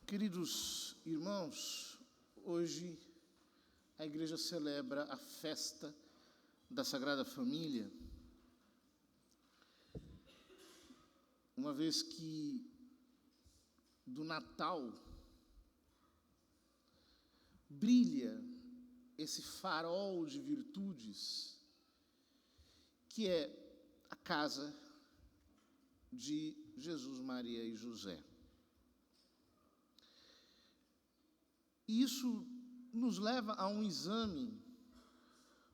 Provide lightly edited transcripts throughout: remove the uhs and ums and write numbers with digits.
Queridos irmãos, hoje a igreja celebra a festa da Sagrada Família, uma vez que do Natal brilha esse farol de virtudes que é a casa de Jesus, Maria e José. E isso nos leva a um exame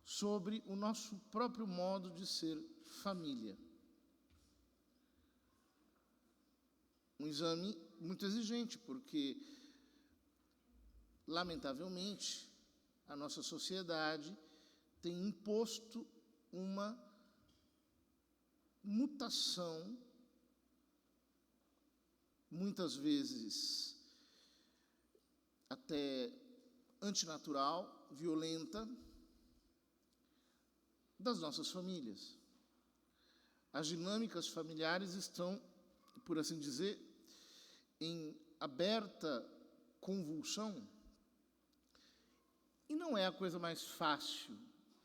sobre o nosso próprio modo de ser família. Um exame muito exigente, porque, lamentavelmente, a nossa sociedade tem imposto uma mutação, muitas vezes até antinatural, violenta, das nossas famílias. As dinâmicas familiares estão, por assim dizer, em aberta convulsão, e não é a coisa mais fácil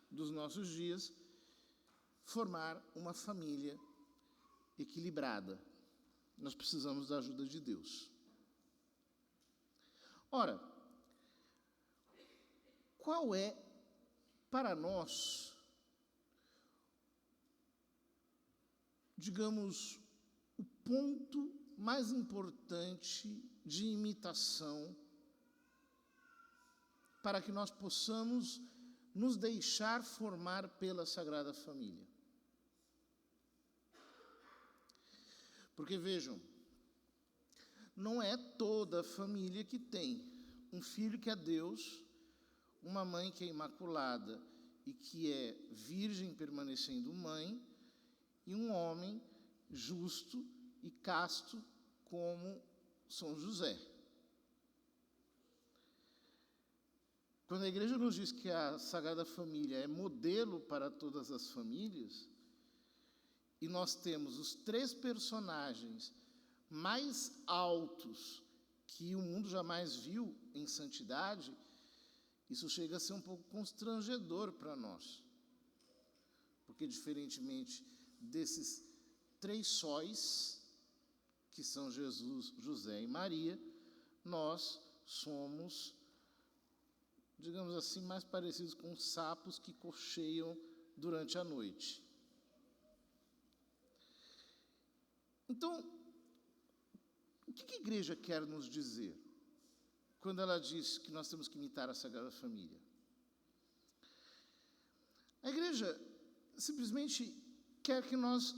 dos nossos dias formar uma família equilibrada. Nós precisamos da ajuda de Deus. Ora, qual é, para nós, digamos, o ponto mais importante de imitação para que nós possamos nos deixar formar pela Sagrada Família? Porque, vejam, não é toda a família que tem um filho que é Deus, uma mãe que é imaculada e que é virgem permanecendo mãe, e um homem justo e casto como São José. Quando a igreja nos diz que a Sagrada Família é modelo para todas as famílias, e nós temos os 3 personagens mais altos que o mundo jamais viu em santidade, isso chega a ser um pouco constrangedor para nós. Porque, diferentemente desses 3 sóis, que são Jesus, José e Maria, nós somos, digamos assim, mais parecidos com sapos que cocheiam durante a noite. Então, o que a igreja quer nos dizer quando ela diz que nós temos que imitar a Sagrada Família? A igreja simplesmente quer que nós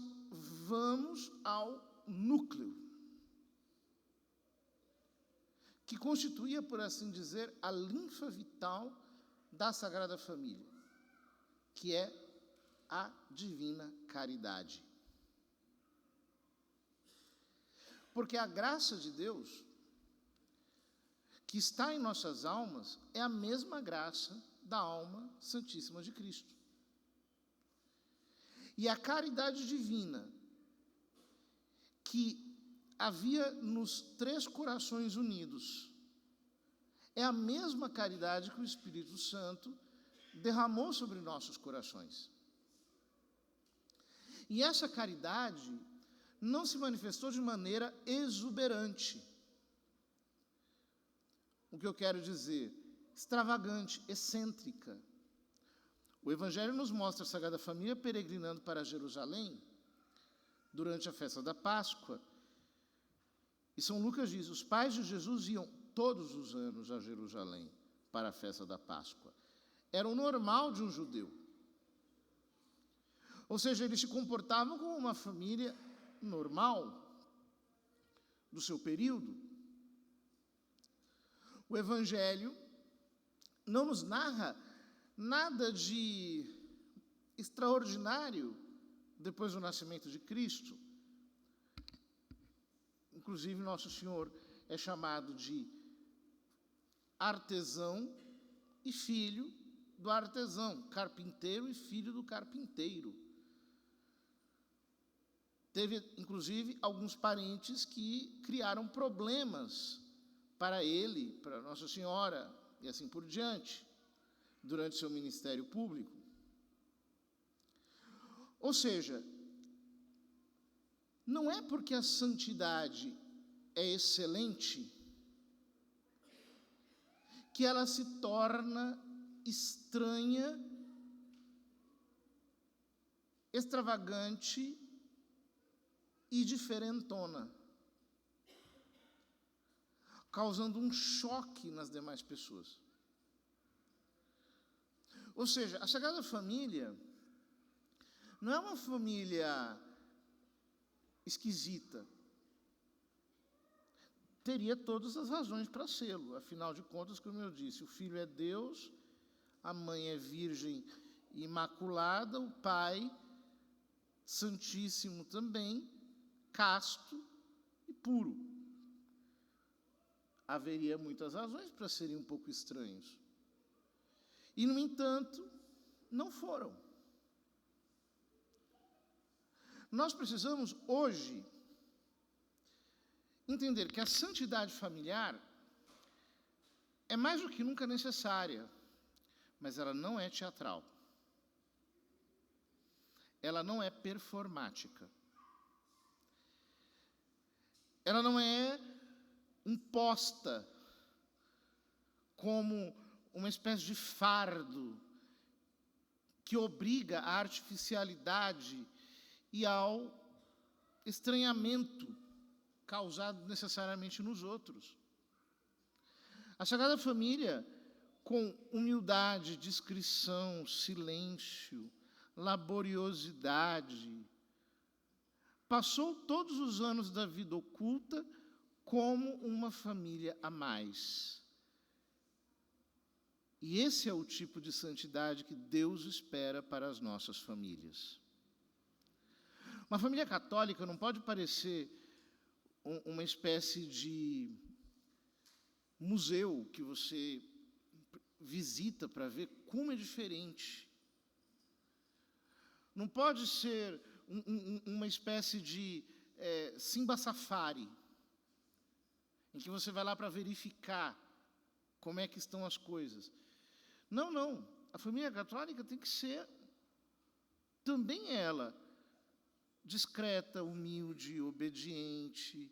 vamos ao núcleo, que constituía, por assim dizer, a linfa vital da Sagrada Família, que é a divina caridade. Porque a graça de Deus, que está em nossas almas, é a mesma graça da alma santíssima de Cristo. E a caridade divina, que havia nos 3 corações unidos, é a mesma caridade que o Espírito Santo derramou sobre nossos corações. E essa caridade não se manifestou de maneira exuberante. O que eu quero dizer? Extravagante, excêntrica. O Evangelho nos mostra a Sagrada Família peregrinando para Jerusalém durante a festa da Páscoa. E São Lucas diz: os pais de Jesus iam todos os anos a Jerusalém para a festa da Páscoa. Era o normal de um judeu. Ou seja, eles se comportavam como uma família normal do seu período. O Evangelho não nos narra nada de extraordinário depois do nascimento de Cristo. Inclusive, Nosso Senhor é chamado de artesão e filho do artesão, carpinteiro e filho do carpinteiro. Teve, inclusive, alguns parentes que criaram problemas para ele, para Nossa Senhora, e assim por diante, durante seu ministério público. Ou seja, não é porque a santidade é excelente que ela se torna estranha, extravagante e diferentona, causando um choque nas demais pessoas. Ou seja, a Sagrada Família não é uma família esquisita. Teria todas as razões para sê-lo. Afinal de contas, como eu disse, o Filho é Deus, a mãe é virgem imaculada, o Pai, santíssimo também, casto e puro. Haveria muitas razões para serem um pouco estranhos. E, no entanto, não foram. Nós precisamos, hoje, entender que a santidade familiar é mais do que nunca necessária, mas ela não é teatral. Ela não é performática. Ela não é imposta como uma espécie de fardo que obriga à artificialidade e ao estranhamento causado necessariamente nos outros. A Sagrada Família, com humildade, discrição, silêncio, laboriosidade, passou todos os anos da vida oculta como uma família a mais. E esse é o tipo de santidade que Deus espera para as nossas famílias. Uma família católica não pode parecer uma espécie de museu que você visita para ver como é diferente. Não pode ser uma espécie de Simba Safari, em que você vai lá para verificar como é que estão as coisas. Não, não. A família católica tem que ser, também ela, discreta, humilde, obediente,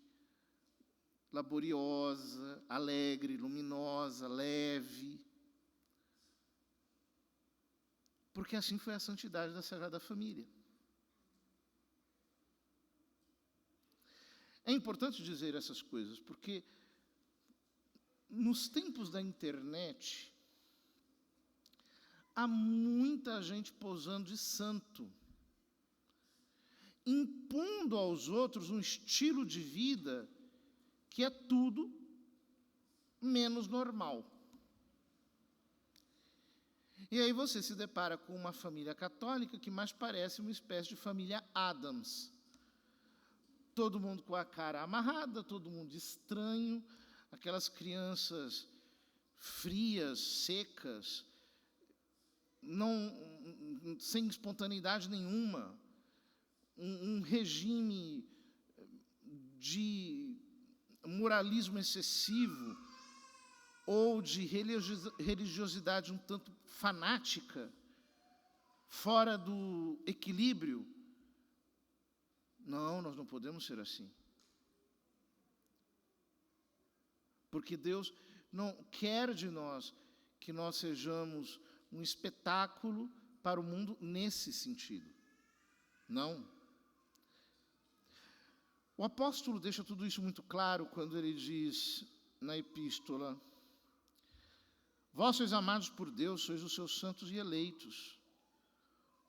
laboriosa, alegre, luminosa, leve. Porque assim foi a santidade da Sagrada Família. É importante dizer essas coisas, porque nos tempos da internet, há muita gente posando de santo, impondo aos outros um estilo de vida que é tudo menos normal. E aí você se depara com uma família católica que mais parece uma espécie de família Addams. Todo mundo com a cara amarrada, todo mundo estranho, aquelas crianças frias, secas, sem espontaneidade nenhuma, um regime de moralismo excessivo ou de religiosidade um tanto fanática, fora do equilíbrio. Não, nós não podemos ser assim. Porque Deus não quer de nós que nós sejamos um espetáculo para o mundo nesse sentido. Não. O apóstolo deixa tudo isso muito claro quando ele diz na epístola: vós sois amados por Deus, sois os seus santos e eleitos.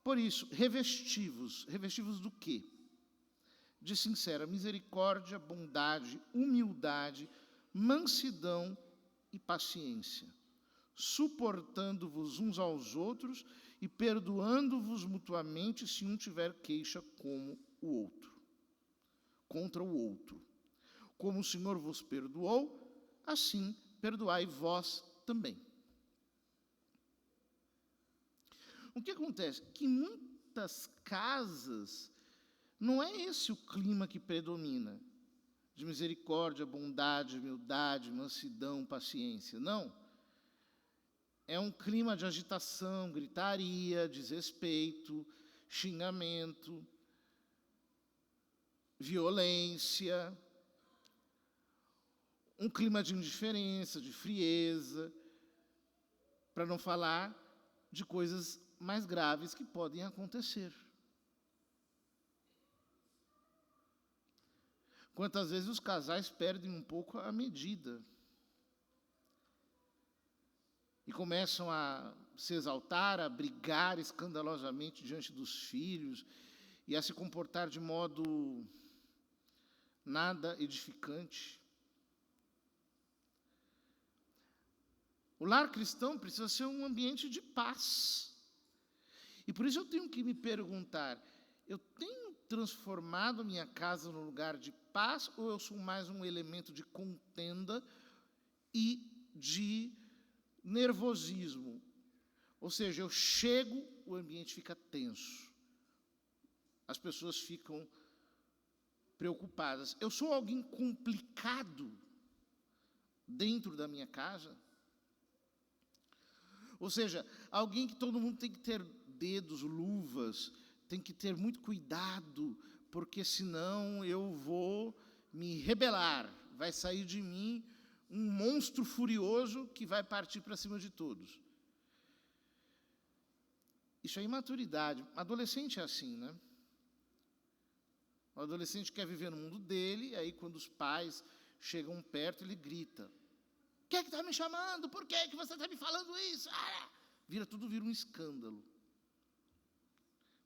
Por isso, revesti-vos do quê? De sincera misericórdia, bondade, humildade, mansidão e paciência, suportando-vos uns aos outros e perdoando-vos mutuamente se um tiver queixa contra o outro. Como o Senhor vos perdoou, assim perdoai vós também. O que acontece? Que em muitas casas não é esse o clima que predomina. de misericórdia, bondade, humildade, mansidão, paciência. Não. É um clima de agitação, gritaria, desrespeito, xingamento, violência, um clima de indiferença, de frieza, para não falar de coisas mais graves que podem acontecer. Quantas vezes os casais perdem um pouco a medida e começam a se exaltar, a brigar escandalosamente diante dos filhos e a se comportar de modo nada edificante. O lar cristão precisa ser um ambiente de paz. E por isso eu tenho que me perguntar, eu tenho transformado minha casa num lugar de paz ou eu sou mais um elemento de contenda e de nervosismo? Ou seja, eu chego, o ambiente fica tenso. As pessoas ficam preocupadas. Eu sou alguém complicado dentro da minha casa? Ou seja, alguém que todo mundo tem que ter dedos, luvas, tem que ter muito cuidado, porque senão eu vou me rebelar, vai sair de mim um monstro furioso que vai partir para cima de todos. Isso é imaturidade. Adolescente é assim, né? O adolescente quer viver no mundo dele, aí quando os pais chegam perto, ele grita: "Quem é que está me chamando? Por que você está me falando isso?" Tudo vira um escândalo.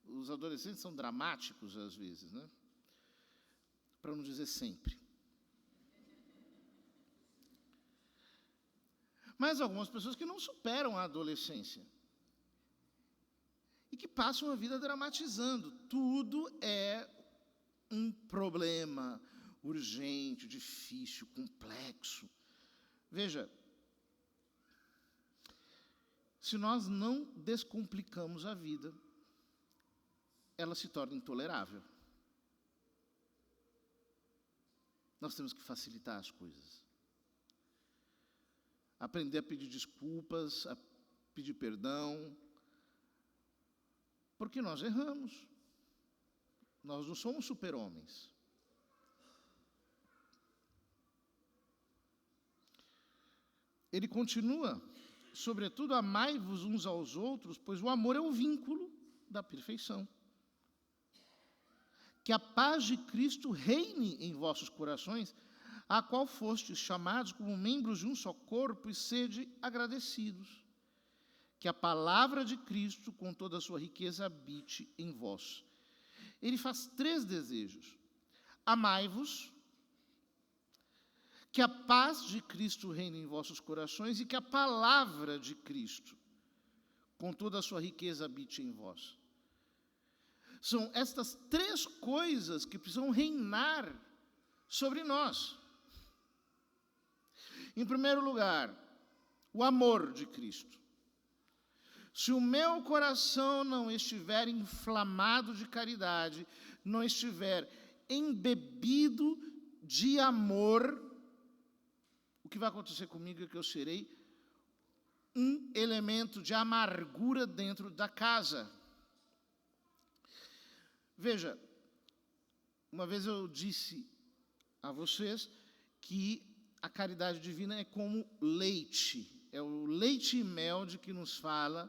Os adolescentes são dramáticos às vezes, né? Para não dizer sempre. Mas algumas pessoas que não superam a adolescência e que passam a vida dramatizando. Tudo é um problema urgente, difícil, complexo. Veja, se nós não descomplicamos a vida, ela se torna intolerável. Nós temos que facilitar as coisas. Aprender a pedir desculpas, a pedir perdão, porque nós erramos. Nós não somos super-homens. Ele continua: "Sobretudo, amai-vos uns aos outros, pois o amor é o vínculo da perfeição. Que a paz de Cristo reine em vossos corações, a qual fostes chamados como membros de um só corpo, e sede agradecidos. Que a palavra de Cristo, com toda a sua riqueza, habite em vós." Ele faz 3 desejos. Amai-vos, que a paz de Cristo reine em vossos corações e que a palavra de Cristo, com toda a sua riqueza, habite em vós. São estas 3 coisas que precisam reinar sobre nós. Em primeiro lugar, o amor de Cristo. Se o meu coração não estiver inflamado de caridade, não estiver embebido de amor, o que vai acontecer comigo é que eu serei um elemento de amargura dentro da casa. Veja, uma vez eu disse a vocês que a caridade divina é como leite. É o leite e mel de que nos fala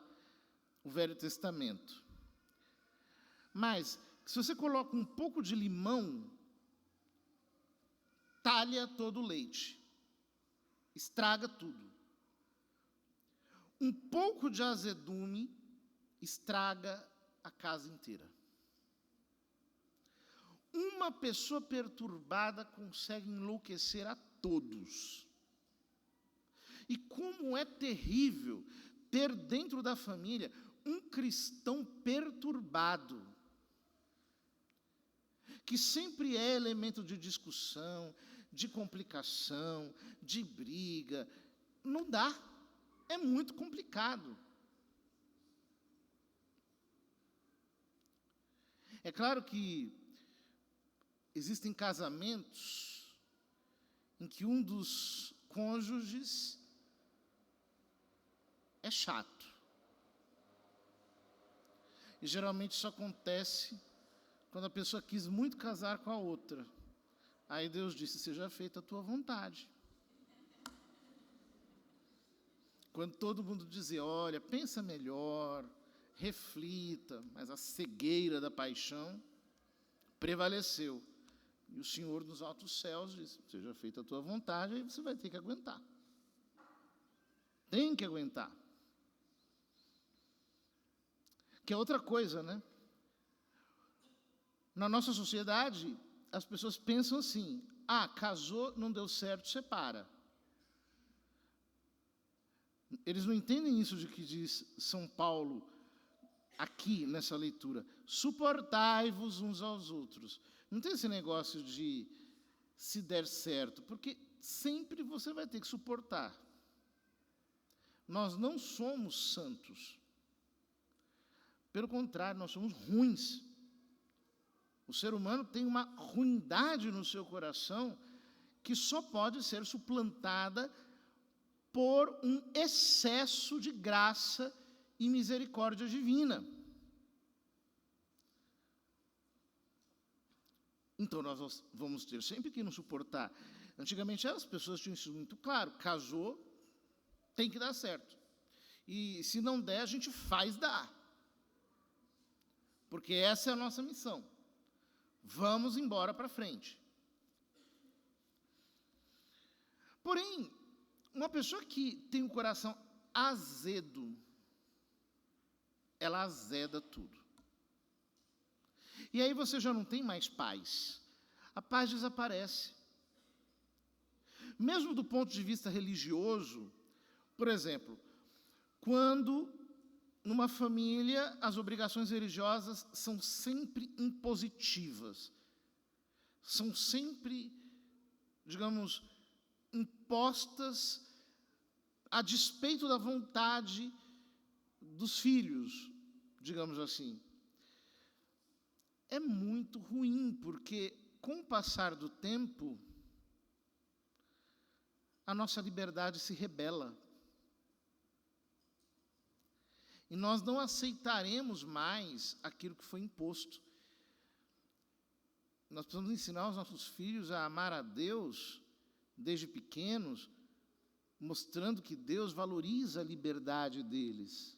o Velho Testamento. Mas, se você coloca um pouco de limão, talha todo o leite. Estraga tudo. Um pouco de azedume estraga a casa inteira. Uma pessoa perturbada consegue enlouquecer a todos. E como é terrível ter dentro da família um cristão perturbado, que sempre é elemento de discussão, de complicação, de briga. Não dá. É muito complicado. É claro que existem casamentos em que um dos cônjuges é chato. E geralmente isso acontece quando a pessoa quis muito casar com a outra. Aí Deus disse, seja feita a tua vontade. Quando todo mundo dizia, olha, pensa melhor, reflita, mas a cegueira da paixão prevaleceu. E o Senhor dos altos céus disse, seja feita a tua vontade, aí você vai ter que aguentar. Tem que aguentar. Que é outra coisa, né? Na nossa sociedade, as pessoas pensam assim, casou, não deu certo, separa. Eles não entendem isso de que diz São Paulo, aqui nessa leitura, suportai-vos uns aos outros. Não tem esse negócio de se der certo, porque sempre você vai ter que suportar. Nós não somos santos. Pelo contrário, nós somos ruins. O ser humano tem uma ruindade no seu coração que só pode ser suplantada por um excesso de graça e misericórdia divina. Então, nós vamos ter sempre que nos suportar. Antigamente, as pessoas tinham isso muito claro. Casou, tem que dar certo. E se não der, a gente faz dar. Porque essa é a nossa missão. Vamos embora para frente. Porém, uma pessoa que tem o coração azedo, ela azeda tudo. E aí você já não tem mais paz. A paz desaparece. Mesmo do ponto de vista religioso, por exemplo, quando numa família as obrigações religiosas são sempre impositivas, são sempre, digamos, impostas a despeito da vontade dos filhos, digamos assim. É muito ruim, porque com o passar do tempo, a nossa liberdade se rebela. E nós não aceitaremos mais aquilo que foi imposto. Nós precisamos ensinar os nossos filhos a amar a Deus desde pequenos, mostrando que Deus valoriza a liberdade deles,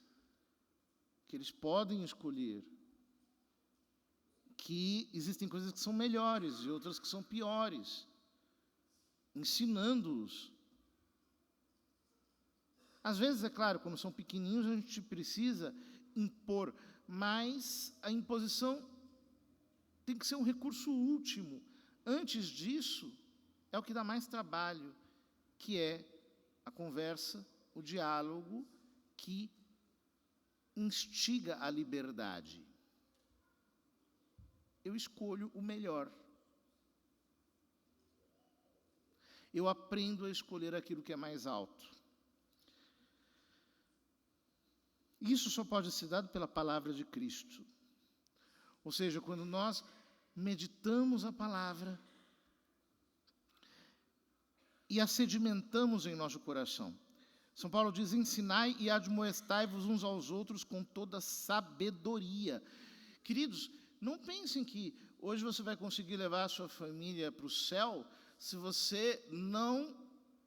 que eles podem escolher, que existem coisas que são melhores e outras que são piores, ensinando-os. Às vezes, é claro, quando são pequenininhos, a gente precisa impor, mas a imposição tem que ser um recurso último. Antes disso, é o que dá mais trabalho, que é a conversa, o diálogo, que instiga a liberdade. Eu escolho o melhor. Eu aprendo a escolher aquilo que é mais alto. Isso só pode ser dado pela palavra de Cristo. Ou seja, quando nós meditamos a palavra e a sedimentamos em nosso coração. São Paulo diz, ensinai e admoestai-vos uns aos outros com toda sabedoria. Queridos, não pensem que hoje você vai conseguir levar a sua família para o céu se você não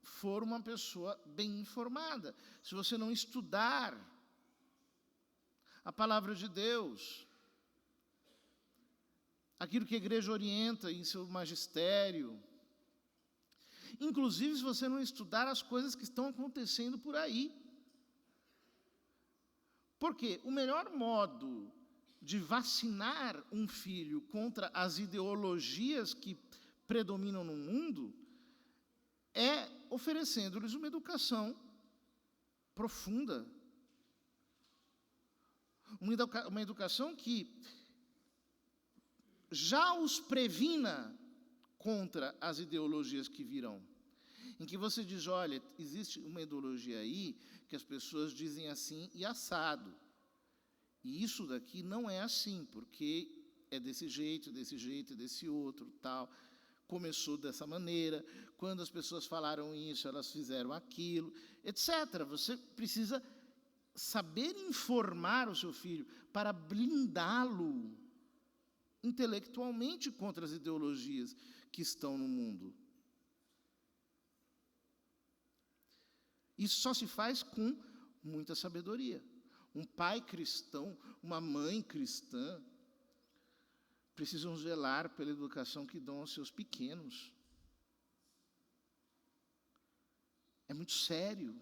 for uma pessoa bem informada, se você não estudar a palavra de Deus, aquilo que a igreja orienta em seu magistério, inclusive se você não estudar as coisas que estão acontecendo por aí. Porque o melhor modo de vacinar um filho contra as ideologias que predominam no mundo é oferecendo-lhes uma educação profunda. Uma educação que já os previna contra as ideologias que virão. Em que você diz, olha, existe uma ideologia aí que as pessoas dizem assim e assado. E isso daqui não é assim, porque é desse jeito, desse outro, tal. começou dessa maneira, quando as pessoas falaram isso, elas fizeram aquilo, etc. Você precisa saber informar o seu filho para blindá-lo intelectualmente contra as ideologias que estão no mundo. Isso só se faz com muita sabedoria. Um pai cristão, uma mãe cristã, precisam zelar pela educação que dão aos seus pequenos. É muito sério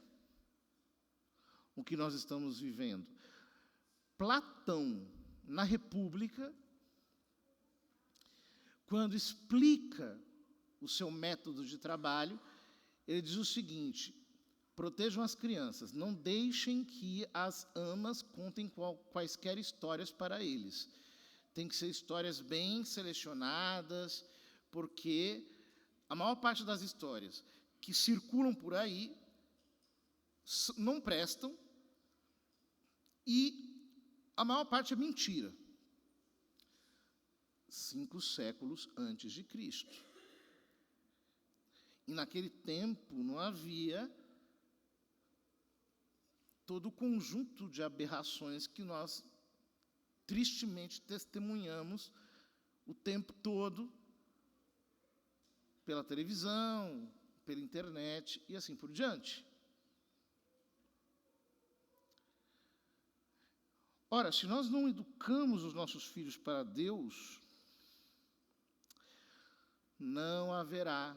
o que nós estamos vivendo. Platão, na República, quando explica o seu método de trabalho, ele diz o seguinte: protejam as crianças, não deixem que as amas contem quaisquer histórias para eles. Tem que ser histórias bem selecionadas, porque a maior parte das histórias que circulam por aí não prestam e a maior parte é mentira. 5 séculos antes de Cristo. E naquele tempo não havia todo o conjunto de aberrações que nós tristemente testemunhamos o tempo todo pela televisão, pela internet e assim por diante. Ora, se nós não educamos os nossos filhos para Deus, não haverá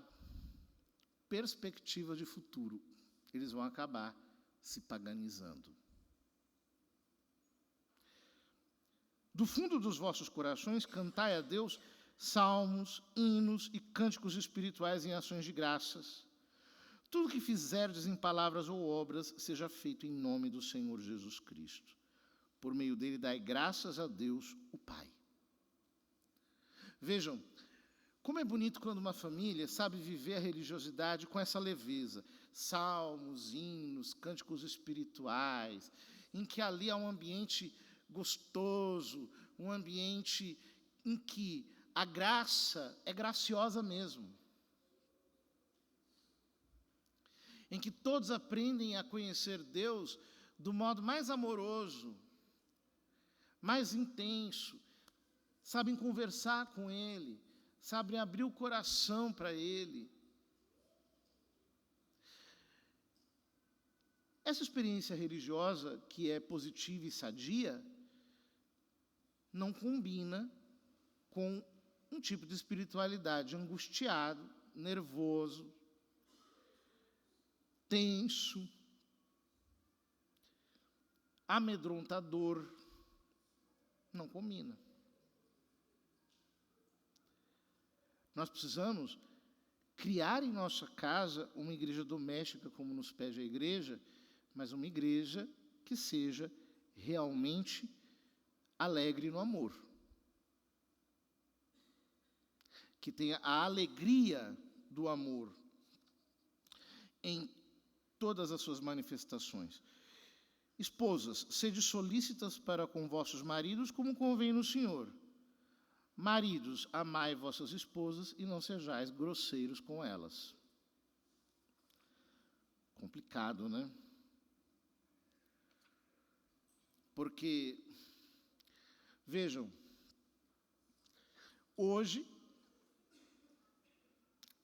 perspectiva de futuro. Eles vão acabar se paganizando. Do fundo dos vossos corações, cantai a Deus salmos, hinos e cânticos espirituais em ações de graças. Tudo que fizerdes em palavras ou obras, seja feito em nome do Senhor Jesus Cristo. Por meio dele, dai graças a Deus, o Pai. Vejam, como é bonito quando uma família sabe viver a religiosidade com essa leveza. Salmos, hinos, cânticos espirituais, em que ali há um ambiente gostoso, um ambiente em que a graça é graciosa mesmo. Em que todos aprendem a conhecer Deus do modo mais amoroso, mais intenso, sabem conversar com Ele, sabem abrir o coração para Ele. Essa experiência religiosa, que é positiva e sadia, não combina com um tipo de espiritualidade angustiado, nervoso, tenso, amedrontador. Não combina. Nós precisamos criar em nossa casa uma igreja doméstica, como nos pede a igreja, mas uma igreja que seja realmente alegre no amor. Que tenha a alegria do amor em todas as suas manifestações. Esposas, sede solícitas para com vossos maridos, como convém no Senhor. Maridos, amai vossas esposas e não sejais grosseiros com elas. Complicado, né? Porque, vejam, hoje,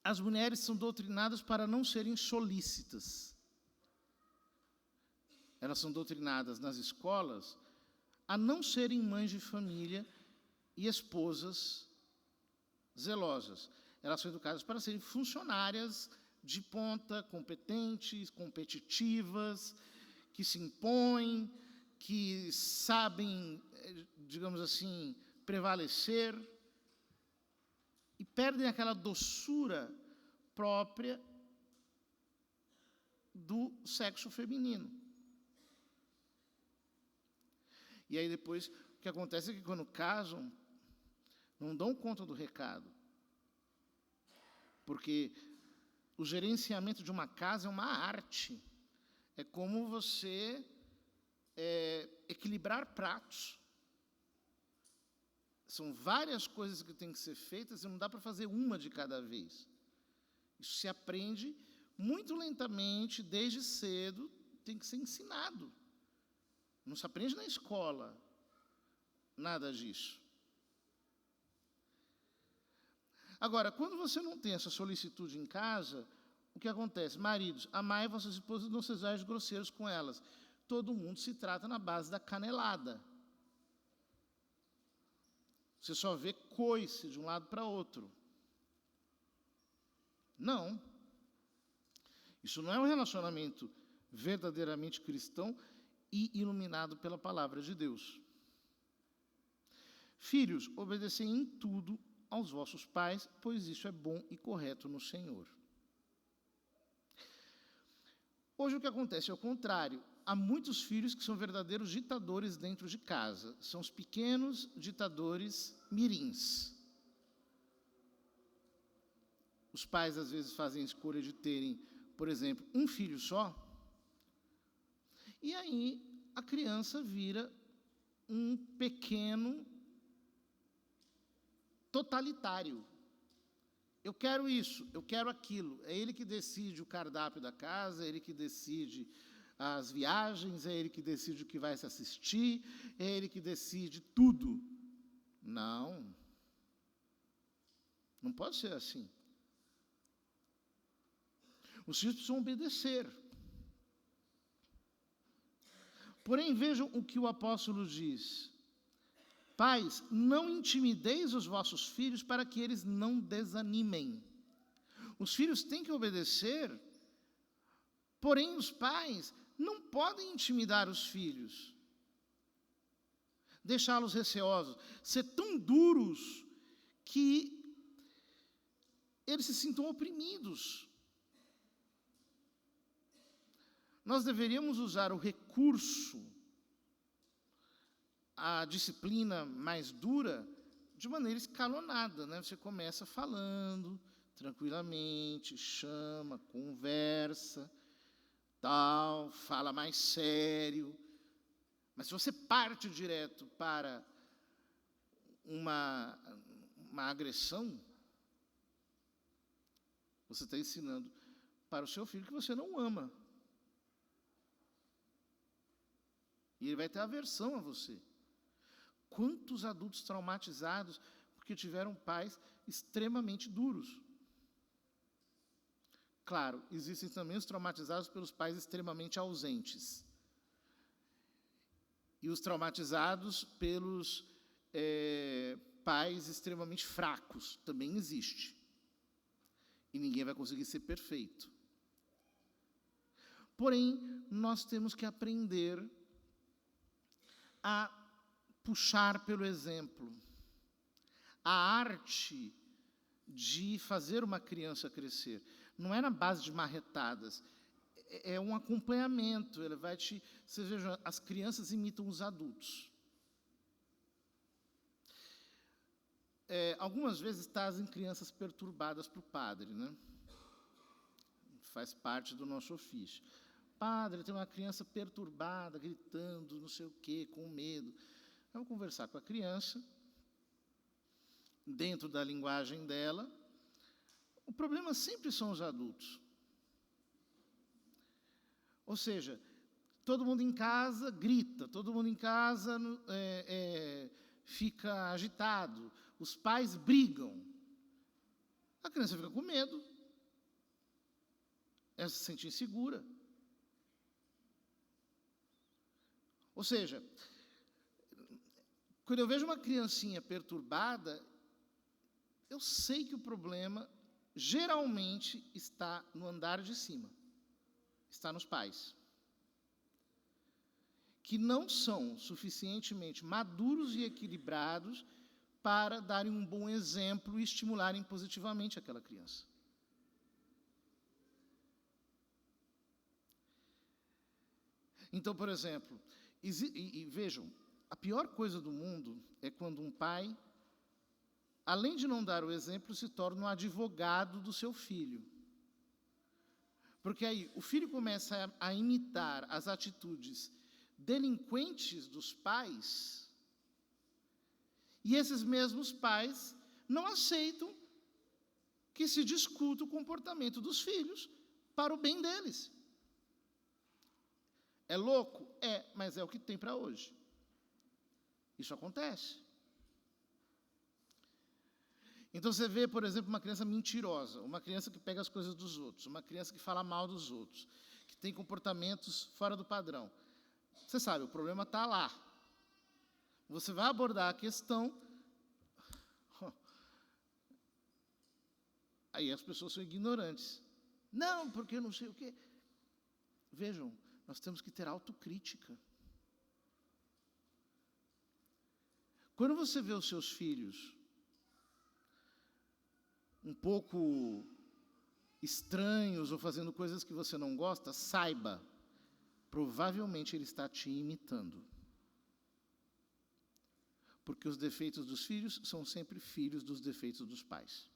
as mulheres são doutrinadas para não serem solícitas. Elas são doutrinadas nas escolas a não serem mães de família e esposas zelosas. Elas são educadas para serem funcionárias de ponta, competentes, competitivas, que se impõem, que sabem, digamos assim, prevalecer e perdem aquela doçura própria do sexo feminino. E aí depois, o que acontece é que quando casam, não dão conta do recado. Porque o gerenciamento de uma casa é uma arte. É como você equilibrar pratos. São várias coisas que têm que ser feitas e não dá para fazer uma de cada vez. Isso se aprende muito lentamente, desde cedo, tem que ser ensinado. Não se aprende na escola nada disso. Agora, quando você não tem essa solicitude em casa, o que acontece? Maridos, amai vossas esposas, não sejais grosseiros com elas. Todo mundo se trata na base da canelada. Você só vê coice de um lado para outro. Não. Isso não é um relacionamento verdadeiramente cristão e iluminado pela palavra de Deus. Filhos, obedecei em tudo aos vossos pais, pois isso é bom e correto no Senhor. Hoje o que acontece é o contrário. Há muitos filhos que são verdadeiros ditadores dentro de casa. São os pequenos ditadores mirins. Os pais, às vezes, fazem a escolha de terem, por exemplo, um filho só. E aí a criança vira um pequeno totalitário. Eu quero isso, eu quero aquilo. É ele que decide o cardápio da casa, é ele que decide as viagens, é ele que decide o que vai se assistir, é ele que decide tudo. Não. Não pode ser assim. Os filhos precisam obedecer. Porém, vejam o que o apóstolo diz. Pais, não intimideis os vossos filhos para que eles não desanimem. Os filhos têm que obedecer, porém os pais não podem intimidar os filhos, deixá-los receosos, ser tão duros que eles se sintam oprimidos. Nós deveríamos usar o recurso, a disciplina mais dura, de maneira escalonada, né? Você começa falando tranquilamente, chama, conversa, tal, fala mais sério. Mas se você parte direto para uma agressão, você está ensinando para o seu filho que você não ama. E ele vai ter aversão a você. Quantos adultos traumatizados porque tiveram pais extremamente duros? Claro, existem também os traumatizados pelos pais extremamente ausentes. E os traumatizados pelos pais extremamente fracos. Também existe. E ninguém vai conseguir ser perfeito. Porém, nós temos que aprender a puxar pelo exemplo. A arte de fazer uma criança crescer não é na base de marretadas, é um acompanhamento. Ele vai Vocês vejam, as crianças imitam os adultos. Algumas vezes trazem crianças perturbadas para o padre, né? Faz parte do nosso ofício. Padre, tem uma criança perturbada, gritando, não sei o quê, com medo. Vamos conversar com a criança, dentro da linguagem dela. O problema sempre são os adultos. Ou seja, todo mundo em casa grita, todo mundo em casa fica agitado, os pais brigam. A criança fica com medo. Ela se sente insegura. Ou seja, quando eu vejo uma criancinha perturbada, eu sei que o problema geralmente está no andar de cima, está nos pais, que não são suficientemente maduros e equilibrados para darem um bom exemplo e estimularem positivamente aquela criança. Então, por exemplo, vejam, a pior coisa do mundo é quando um pai, além de não dar o exemplo, se torna um advogado do seu filho. Porque aí o filho começa a imitar as atitudes delinquentes dos pais, E esses mesmos pais não aceitam que se discuta o comportamento dos filhos para o bem deles. É louco? É, mas é o que tem para hoje. Isso acontece. Então você vê, por exemplo, uma criança mentirosa, uma criança que pega as coisas dos outros, uma criança que fala mal dos outros, que tem comportamentos fora do padrão. Você sabe, o problema está lá. Você vai abordar a questão, aí as pessoas são ignorantes. Não, porque eu não sei o quê. Vejam, nós temos que ter autocrítica. Quando você vê os seus filhos um pouco estranhos ou fazendo coisas que você não gosta, saiba, provavelmente ele está te imitando. Porque os defeitos dos filhos são sempre filhos dos defeitos dos pais.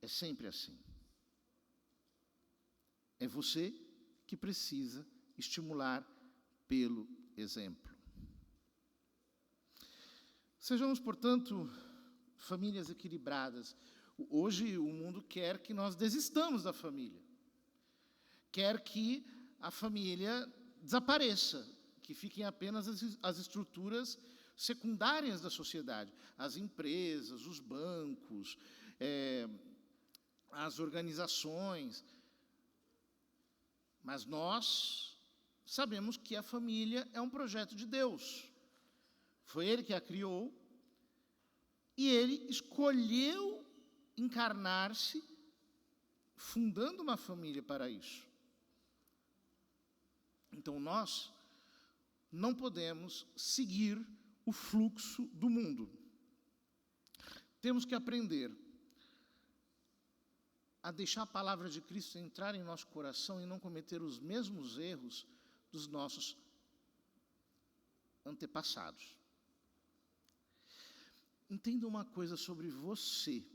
É sempre assim. É você que precisa estimular pelo exemplo. Sejamos, portanto, famílias equilibradas. Hoje o mundo quer que nós desistamos da família. Quer que a família desapareça, que fiquem apenas as estruturas secundárias da sociedade, as empresas, os bancos, as organizações. Mas nós sabemos que a família é um projeto de Deus. Foi Ele que a criou e Ele escolheu encarnar-se fundando uma família para isso. Então nós não podemos seguir o fluxo do mundo. Temos que aprender a deixar a palavra de Cristo entrar em nosso coração e não cometer os mesmos erros dos nossos antepassados. Entenda uma coisa sobre você.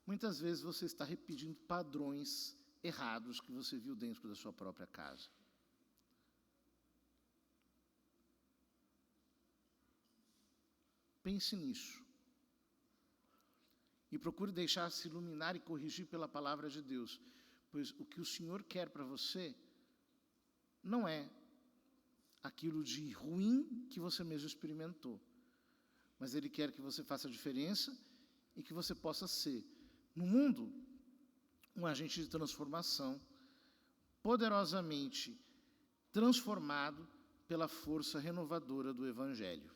Muitas vezes você está repetindo padrões errados que você viu dentro da sua própria casa. Pense nisso. E procure deixar-se iluminar e corrigir pela palavra de Deus. Pois o que o Senhor quer para você não é aquilo de ruim que você mesmo experimentou. Mas Ele quer que você faça a diferença e que você possa ser, no mundo, um agente de transformação, poderosamente transformado pela força renovadora do Evangelho.